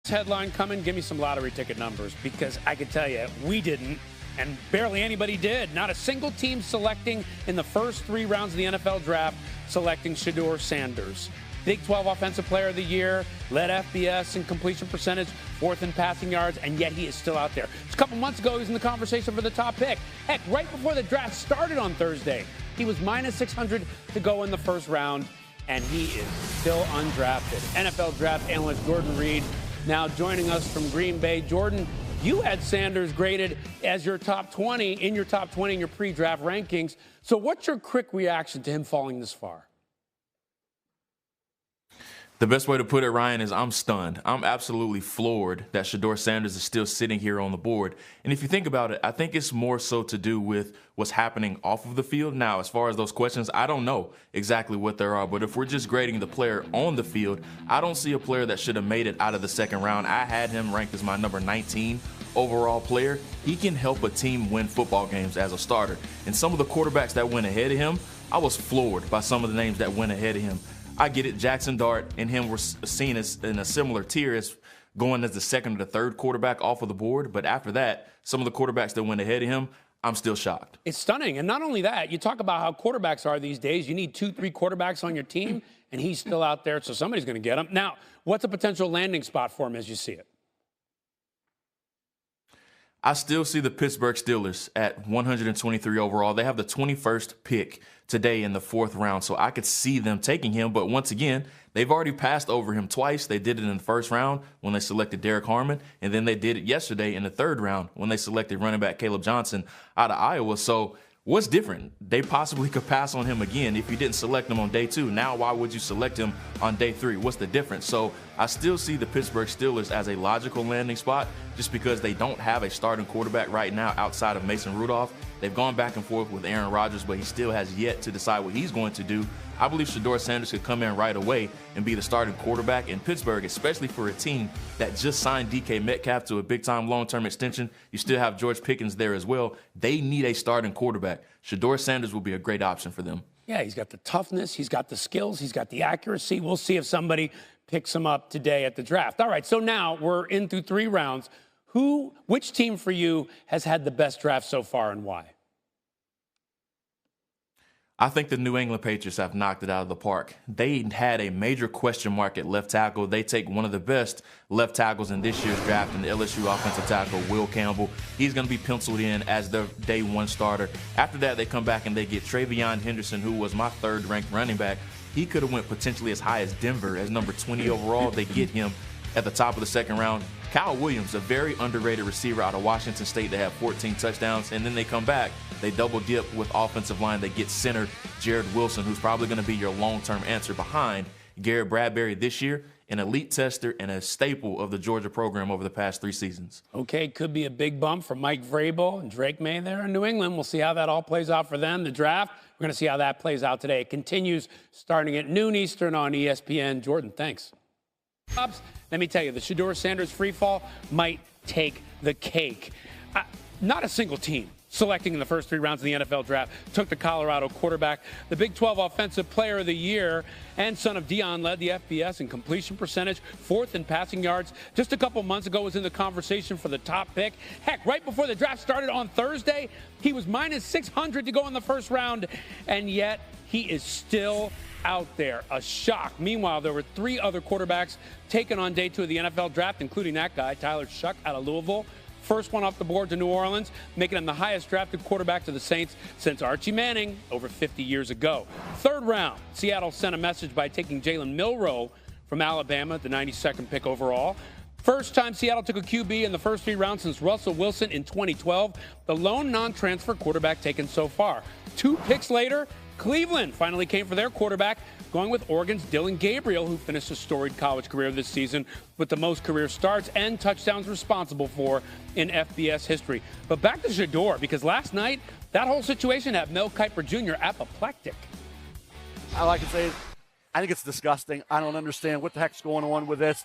Headline coming, give me some lottery ticket numbers, because I can tell you, we didn't, and barely anybody did. Not a single team selecting in the first 3 rounds of the NFL draft, selecting Shedeur Sanders. Big 12 Offensive Player of the Year, led FBS in completion percentage, 4th in passing yards, and yet he is still out there. Just a couple months ago, he was in the conversation for the top pick. Heck, right before the draft started on Thursday, he was minus 600 to go in the first round, and he is still undrafted. NFL draft analyst Jordan Reed now joining us from Green Bay. Jordan, you had Sanders graded as your top 20 in your pre-draft rankings. So what's your quick reaction to him falling this far? The best way to put it, Ryan, is I'm stunned. I'm absolutely floored that Shedeur Sanders is still sitting here on the board. And if you think about it, I think it's more so to do with what's happening off of the field. Now, as far as those questions, I don't know exactly what there are. But if we're just grading the player on the field, I don't see a player that should have made it out of the second round. I had him ranked as my number 19 overall player. He can help a team win football games as a starter. And some of the quarterbacks that went ahead of him, I was floored by some of the names that went ahead of him. I get it. Jackson Dart and him were seen as in a similar tier as going as the second or the third quarterback off of the board. But after that, some of the quarterbacks that went ahead of him, I'm still shocked. It's stunning. And not only that, you talk about how quarterbacks are these days. You need 2-3 quarterbacks on your team, and he's still out there, so somebody's going to get him. Now, what's a potential landing spot for him as you see it? I still see the Pittsburgh Steelers at 123 overall. They have the 21st pick today in the 4th round, so I could see them taking him. But once again, they've already passed over him twice. They did it in the 1st round when they selected Derek Harmon, and then they did it yesterday in the 3rd round when they selected running back Caleb Johnson out of Iowa. So what's different? They possibly could pass on him again if you didn't select him on day 2. Now, why would you select him on day 3? What's the difference? So I still see the Pittsburgh Steelers as a logical landing spot just because they don't have a starting quarterback right now outside of Mason Rudolph. They've gone back and forth with Aaron Rodgers, but he still has yet to decide what he's going to do. I believe Shedeur Sanders could come in right away and be the starting quarterback in Pittsburgh, especially for a team that just signed DK Metcalf to a big-time long-term extension. You still have George Pickens there as well. They need a starting quarterback. Shedeur Sanders will be a great option for them. Yeah, he's got the toughness, he's got the skills, he's got the accuracy. We'll see if somebody picks him up today at the draft. All right, so now we're in through 3 rounds. Which team for you has had the best draft so far and why? I think the New England Patriots have knocked it out of the park. They had a major question mark at left tackle. They take one of the best left tackles in this year's draft, in the LSU offensive tackle, Will Campbell. He's going to be penciled in as their day 1 starter. After that, they come back and they get Travion Henderson, who was my 3rd ranked running back. He could have went potentially as high as Denver as number 20 overall. They get him at the top of the 2nd round. Kyle Williams, a very underrated receiver out of Washington State. They have 14 touchdowns, and then they come back. They double dip with offensive line. They get center Jared Wilson, who's probably going to be your long-term answer behind Garrett Bradbury this year, an elite tester and a staple of the Georgia program over the past 3 seasons. Okay, could be a big bump for Mike Vrabel and Drake May there in New England. We'll see how that all plays out for them. The draft, we're going to see how that plays out today. It continues starting at noon Eastern on ESPN. Jordan, thanks. Let me tell you, the Shedeur Sanders free fall might take the cake. Not a single team selecting in the first 3 rounds of the NFL draft took the Colorado quarterback. The Big 12 Offensive Player of the Year and son of Deion led the FBS in completion percentage, 4th in passing yards. Just a couple months ago was in the conversation for the top pick. Heck, right before the draft started on Thursday, he was minus 600 to go in the first round, and yet he is still out there. A shock. Meanwhile, there were 3 other quarterbacks taken on day 2 of the NFL draft, including that guy, Tyler Shuck out of Louisville. First one off the board to New Orleans, making him the highest drafted quarterback to the Saints since Archie Manning over 50 years ago. 3rd round, Seattle sent a message by taking Jalen Milroe from Alabama, the 92nd pick overall. First time Seattle took a QB in the first 3 rounds since Russell Wilson in 2012. The lone non-transfer quarterback taken so far. 2 picks later, Cleveland finally came for their quarterback, going with Oregon's Dylan Gabriel, who finished a storied college career this season with the most career starts and touchdowns responsible for in FBS history. But back to Shedeur, because last night, that whole situation had Mel Kiper Jr. apoplectic. I like to say, I think it's disgusting. I don't understand what the heck's going on with this.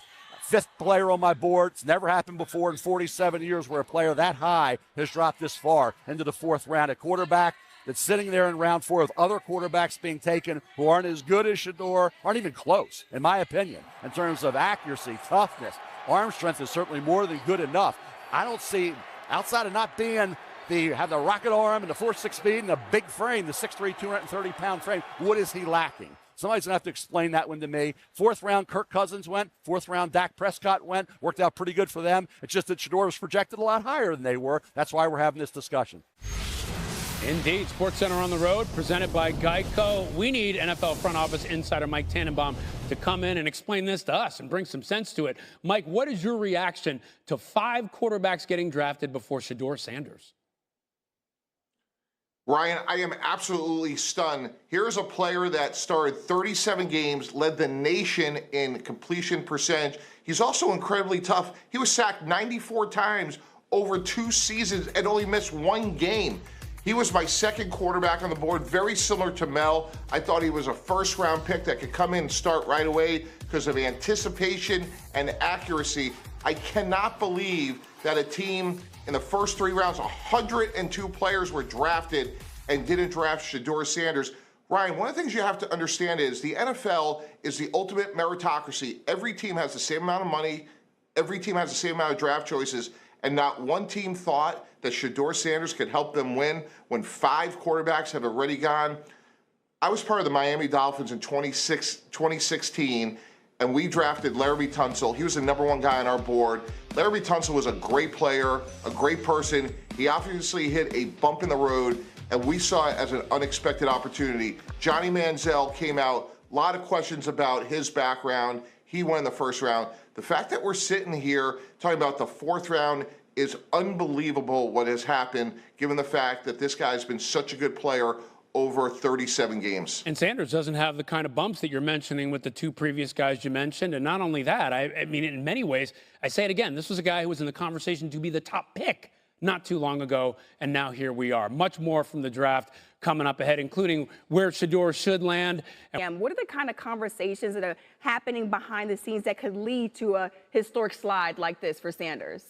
5th player on my board. It's never happened before in 47 years where a player that high has dropped this far into the 4th round at quarterback. That's sitting there in round 4 with other quarterbacks being taken who aren't as good as Shedeur, aren't even close, in my opinion, in terms of accuracy, toughness. arm strength is certainly more than good enough. I don't see, outside of not being have the rocket arm and the 4.6 speed and the big frame, the 6'3", 230-pound frame, what is he lacking? Somebody's going to have to explain that one to me. 4th round, Kirk Cousins went. 4th round, Dak Prescott went. Worked out pretty good for them. It's just that Shedeur was projected a lot higher than they were. That's why we're having this discussion. Indeed. SportsCenter on the road, presented by Geico. We need NFL front office insider Mike Tannenbaum to come in and explain this to us and bring some sense to it. Mike, what is your reaction to 5 quarterbacks getting drafted before Shedeur Sanders? Ryan, I am absolutely stunned. Here's a player that started 37 games, led the nation in completion percentage. He's also incredibly tough. He was sacked 94 times over 2 seasons and only missed 1 game. He was my 2nd quarterback on the board, very similar to Mel. I thought he was a 1st-round pick that could come in and start right away because of anticipation and accuracy. I cannot believe that a team in the first 3 rounds, 102 players were drafted and didn't draft Shedeur Sanders. Ryan, one of the things you have to understand is the NFL is the ultimate meritocracy. Every team has the same amount of money. Every team has the same amount of draft choices. And not one team thought that Shedeur Sanders could help them win when 5 quarterbacks have already gone. I was part of the Miami Dolphins in 2016, and we drafted Laremy Tunsil. He was the #1 guy on our board. Laremy Tunsil was a great player, a great person. He obviously hit a bump in the road, and we saw it as an unexpected opportunity. Johnny Manziel came out, a lot of questions about his background. He won in the 1st round. The fact that we're sitting here talking about the 4th round is unbelievable what has happened, given the fact that this guy's been such a good player over 37 games. And Sanders doesn't have the kind of bumps that you're mentioning with the 2 previous guys you mentioned. And not only that, I mean, in many ways, I say it again, this was a guy who was in the conversation to be the top pick not too long ago, and now here we are. Much more from the draft coming up ahead, including where Shedeur should land. And what are the kind of conversations that are happening behind the scenes that could lead to a historic slide like this for Sanders?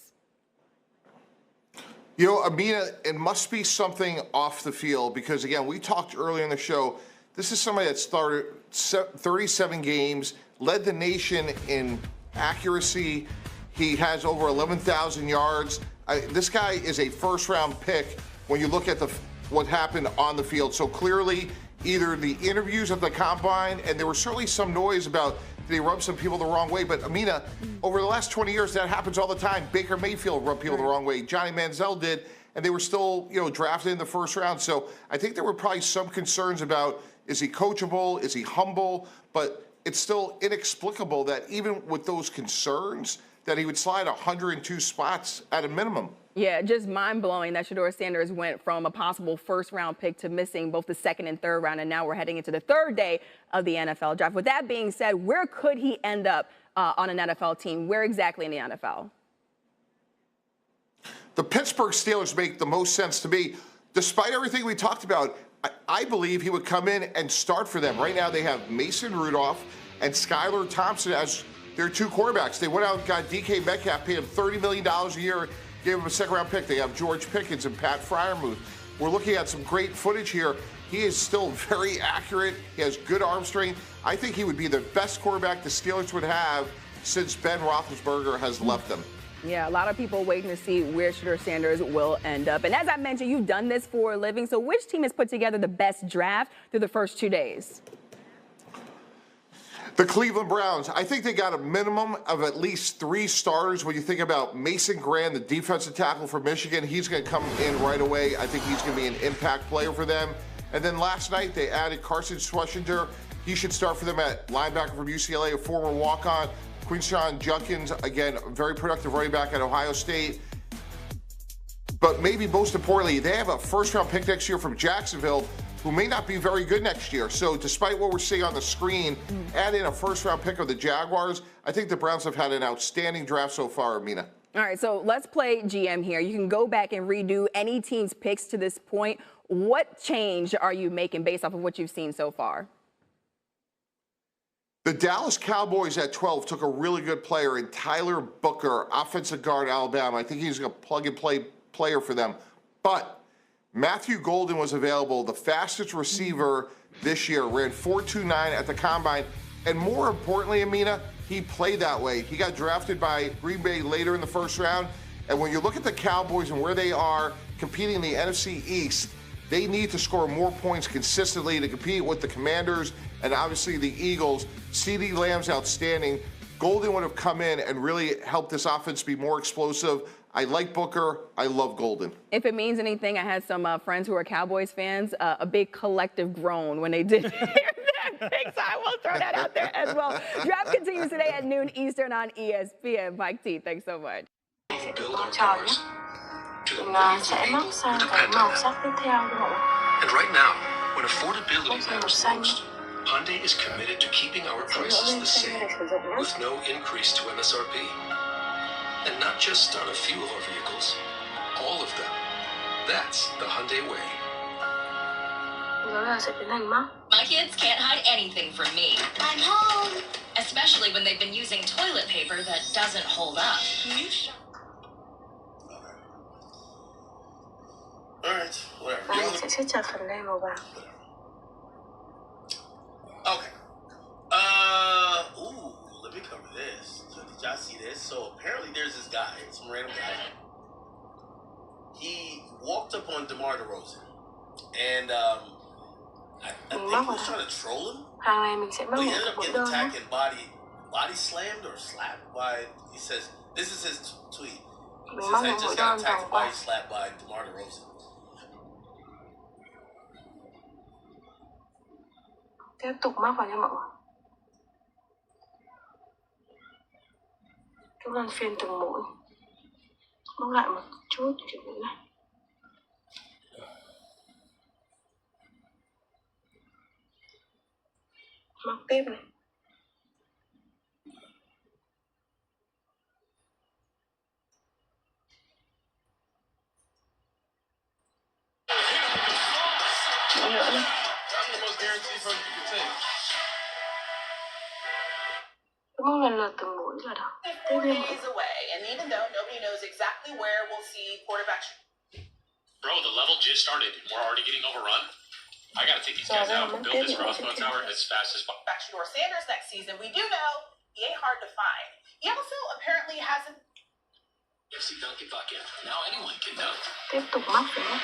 You know, Amina, it must be something off the field because, again, we talked earlier in the show. This is somebody that started 37 games, led the nation in accuracy. He has over 11,000 yards. This guy is a 1st-round pick when you look at what happened on the field. So clearly, either the interviews at the combine, and there was certainly some noise about they rub some people the wrong way. But, Amina, over the last 20 years, that happens all the time. Baker Mayfield rubbed people the wrong way. Johnny Manziel did, and they were still, drafted in the 1st round. So I think there were probably some concerns about, is he coachable? Is he humble? But it's still inexplicable that even with those concerns, that he would slide 102 spots at a minimum. Yeah, just mind-blowing that Shedeur Sanders went from a possible 1st-round pick to missing both the 2nd and 3rd round, and now we're heading into the 3rd day of the NFL draft. With that being said, where could he end up on an NFL team? Where exactly in the NFL? The Pittsburgh Steelers make the most sense to me. Despite everything we talked about, I believe he would come in and start for them. Right now they have Mason Rudolph and Skylar Thompson as their 2 quarterbacks. They went out and got DK Metcalf, paid him $30 million a year, gave him a 2nd-round pick. They have George Pickens and Pat Freiermuth. We're looking at some great footage here. He is still very accurate. He has good arm strength. I think he would be the best quarterback the Steelers would have since Ben Roethlisberger has left them. Yeah, a lot of people waiting to see where Shedeur Sanders will end up. And as I mentioned, you've done this for a living. So which team has put together the best draft through the first 2 days? The Cleveland Browns, I think they got a minimum of at least 3 starters. When you think about Mason Graham, the defensive tackle for Michigan, he's going to come in right away. I think he's going to be an impact player for them. And then last night they added Carson Schwarzenegger. He should start for them at linebacker from UCLA, a former walk-on. Quinshawn Judkins, again, very productive running back at Ohio State. But maybe most importantly, they have a 1st-round pick next year from Jacksonville, who may not be very good next year. So despite what we're seeing on the screen, add in a 1st-round pick of the Jaguars. I think the Browns have had an outstanding draft so far, Amina. All right, so let's play GM here. You can go back and redo any team's picks to this point. What change are you making based off of what you've seen so far? The Dallas Cowboys at 12 took a really good player in Tyler Booker, offensive guard, Alabama. I think he's a plug-and-play player for them. But Matthew Golden was available, the fastest receiver this year, ran 4.29 at the combine. And more importantly, Amina, he played that way. He got drafted by Green Bay later in the first round. And when you look at the Cowboys and where they are competing in the NFC East, they need to score more points consistently to compete with the Commanders and obviously the Eagles. CeeDee Lamb's outstanding. Golden would have come in and really helped this offense be more explosive. I like Booker. I love Golden. If it means anything, I had some friends who are Cowboys fans, a big collective groan when they did hear that pick, so I will throw that out there as well. Draft continues today at noon Eastern on ESPN. Mike T, thanks so much. Tròn nhé. Mình sẽ móc sang cái màu sắc tiếp theo đúng không ạ? And right now, when affordability Móc sang màu matters xanh. most, Hyundai is committed to keeping our prices the same, with no increase to MSRP. And not just on a few of our vehicles, all of them. That's the Hyundai way. Đó là sẽ biến thành móc. My kids can't hide anything from me. I'm home. Especially when they've been using toilet paper that doesn't hold up. Alright, whatever. Và mình sẽ siết chặt phần đây màu vàng. Okay. Let me cover this. So did y'all see this? So apparently there's this guy, some random guy. He walked up on DeMar DeRozan. And I think he was trying to troll him. Hàng này mình sẽ móc But he một ended cái up mũi getting đơn nhé. attacked and body slammed or slapped by, he says, this is his tweet. He Mình says, móc I một mũi just got đơn attacked vàng and qua. body slapped by DeMar DeRozan. Tiếp tục móc vào nha mọi người. Chúng ta phiên từng mũi. Móc lại một chút kiểu như này. Móc tiếp này. Mũi nữa này. That's the most guaranteed first you can take. Cứ móc lần lượt từng mũi là được. Tiếp thêm một days away, and even though nobody knows exactly where we'll see quarterback. Bro, the level just started and we're already getting overrun. I gotta take these guys out and build this crossbow tower as fast as possible. Back Shedeur Sanders next season. We do know he ain't hard to find. He also apparently hasn't. FC Dunkin' Bucket. Now anyone can dunk. tiếp tục móc nữa.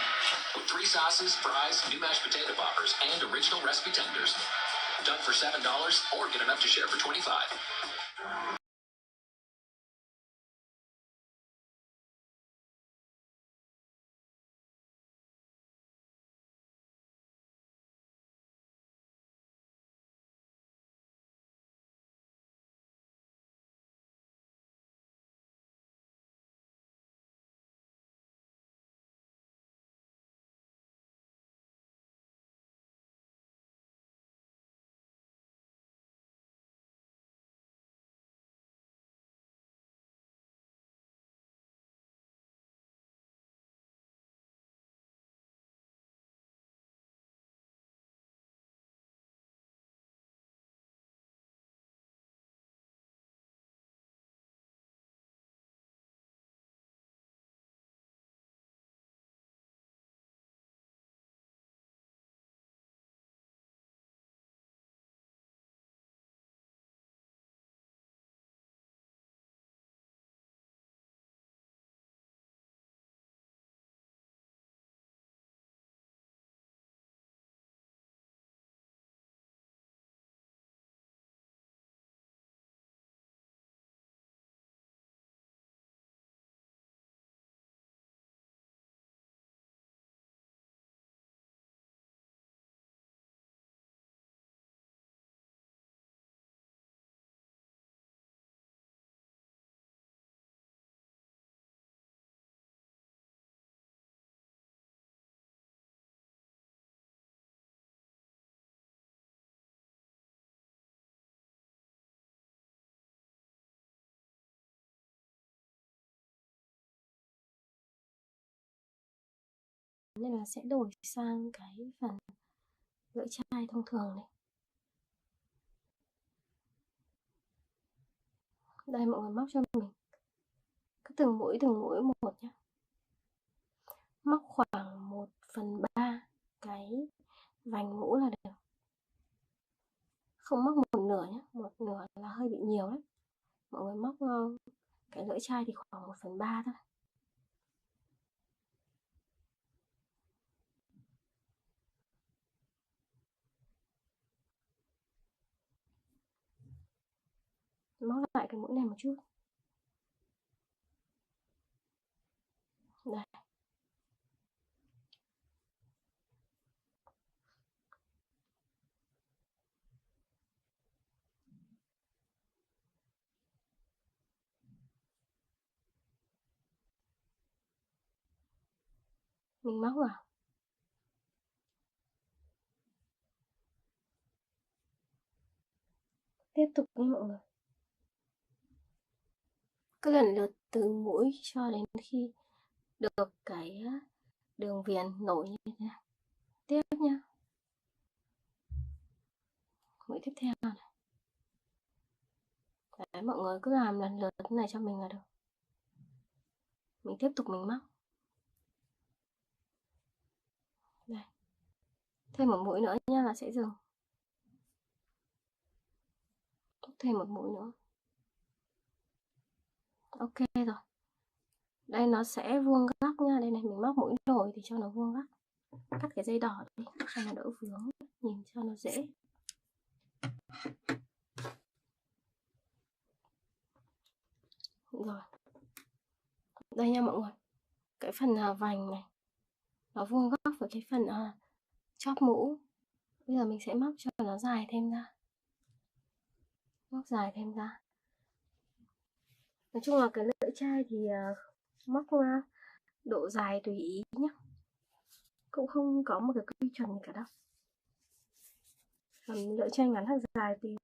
With 3 sauces, fries, new mashed potato poppers, and original recipe tenders. Dunk for $7 or get enough to share for $25. Nên là sẽ đổi sang cái phần lưỡi chai thông thường này. Đây mọi người móc cho mình cứ từng mũi một nhé. Móc khoảng 1/3 cái vành mũ là được. Không móc một nửa nhé, một nửa là hơi bị nhiều đấy. Mọi người móc cái lưỡi chai thì khoảng 1/3 thôi. Móc lại cái mũi này một chút. Đây. Mình móc vào. Tiếp tục nha mọi người. Cứ lần lượt từ mũi cho đến khi được cái đường viền nổi như thế này. Tiếp nha. Mũi tiếp theo này. Đấy, mọi người cứ làm lần lượt thế này cho mình là được. Mình tiếp tục mình móc. Đây. Thêm một mũi nữa nha là sẽ dừng. Thêm một mũi nữa. Ok rồi. Đây nó sẽ vuông góc nha. Đây này mình móc mũi nổi thì cho nó vuông góc. Cắt cái dây đỏ đi cho nó đỡ vướng, nhìn cho nó dễ. Rồi. Đây nha mọi người. Cái phần vành này nó vuông góc với cái phần chóp mũ. Bây giờ mình sẽ móc cho nó dài thêm ra. Móc dài thêm ra. Nói chung là cái lưỡi chai thì móc độ dài tùy ý nhé. Cũng không có một cái quy chuẩn gì cả đâu. Lưỡi chai ngắn hoặc dài tùy